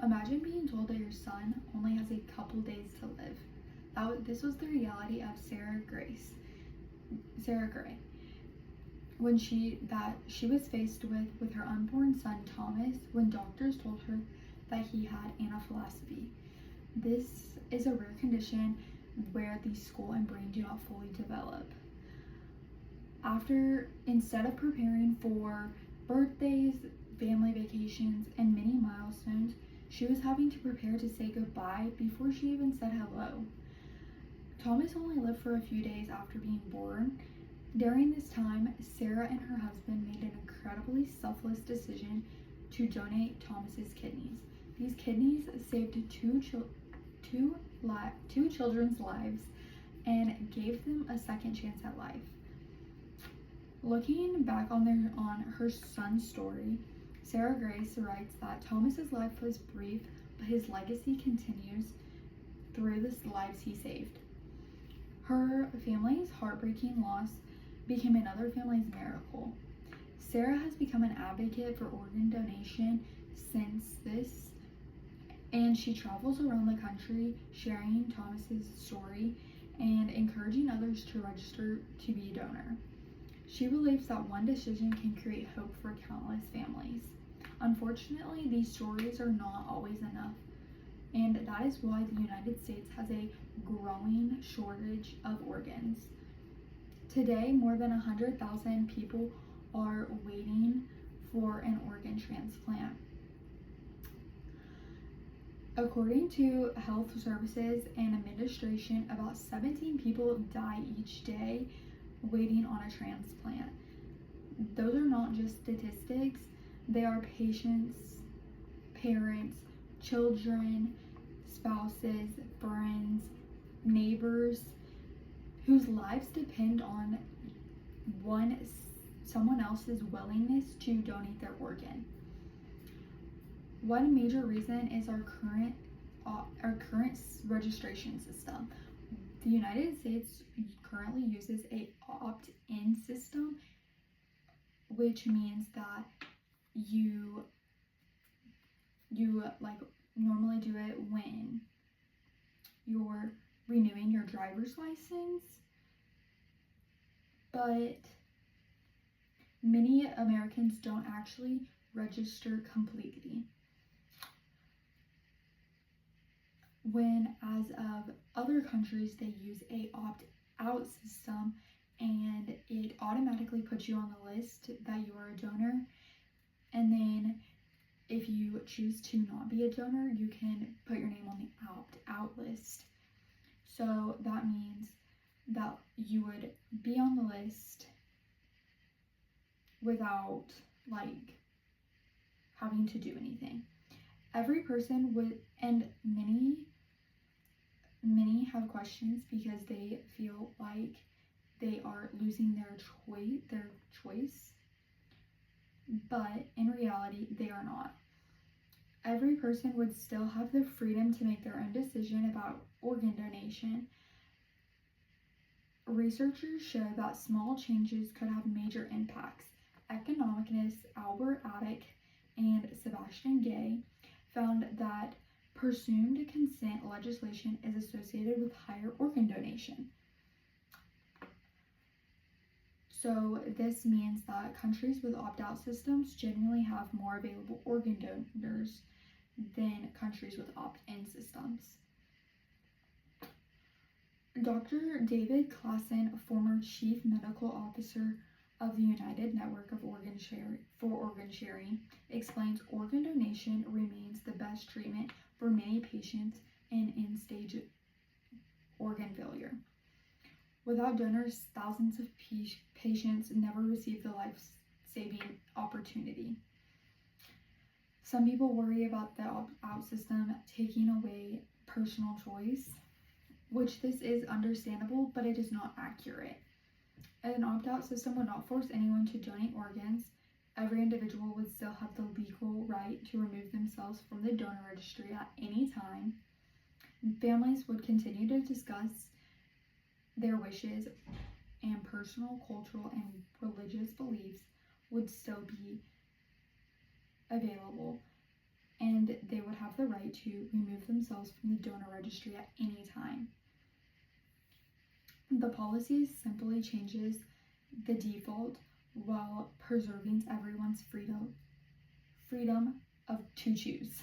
Imagine being told that your son only has a couple days to live. This was the reality of Sarah Gray, when she was faced with her unborn son Thomas when doctors told her that he had anaphylaxis. This is a rare condition where the skull and brain do not fully develop. Instead of preparing for birthdays, family vacations, and many milestones, she was having to prepare to say goodbye before she even said hello. Thomas only lived for a few days after being born. During this time, Sarah and her husband made an incredibly selfless decision to donate Thomas's kidneys. These kidneys saved two children's lives and gave them a second chance at life. Looking back on her son's story, Sarah Grace writes that Thomas's life was brief, but his legacy continues through the lives he saved. Her family's heartbreaking loss became another family's miracle. Sarah has become an advocate for organ donation since this, and she travels around the country sharing Thomas's story and encouraging others to register to be a donor. She believes that one decision can create hope for countless families. Unfortunately, these stories are not always enough, and that is why the United States has a growing shortage of organs. Today, more than 100,000 people are waiting for an organ transplant. According to Health Services and Administration, about 17 people die each day waiting on a transplant. Those are not just statistics, they are patients, parents, children, spouses, friends, neighbors, whose lives depend on someone else's willingness to donate their organ. One major reason is our current registration system. The United States currently uses a opt-in system, which means that you like normally do it when you're renewing your driver's license, but many Americans don't actually register completely. When as of other countries, they use a opt-out system, and it automatically puts you on the list that you are a donor. And then if you choose to not be a donor, you can put your name on the opt-out list. So that means that you would be on the list without having to do anything. Every person would, and many have questions because they feel like they are losing their choice, but in reality, they are not. Every person would still have the freedom to make their own decision about organ donation. Researchers show that small changes could have major impacts. Economicist Albert Addick and Sebastian Gay found that presumed consent legislation is associated with higher organ donation. So this means that countries with opt-out systems generally have more available organ donors than countries with opt-in systems. Dr. David Klassen, former chief medical officer of the United Network of Organ Sharing, explains organ donation remains the best treatment for many patients in end-stage organ failure. Without donors, thousands of patients never receive the life-saving opportunity. Some people worry about the opt-out system taking away personal choice, which this is understandable, but it is not accurate. An opt-out system would not force anyone to donate organs. Every individual would still have the legal right to remove themselves from the donor registry at any time. Families would continue to discuss their wishes, and personal, cultural, and religious beliefs would still be available, and they would have the right right to remove themselves from the donor registry at any time. The policy simply changes the default while preserving everyone's freedom to choose.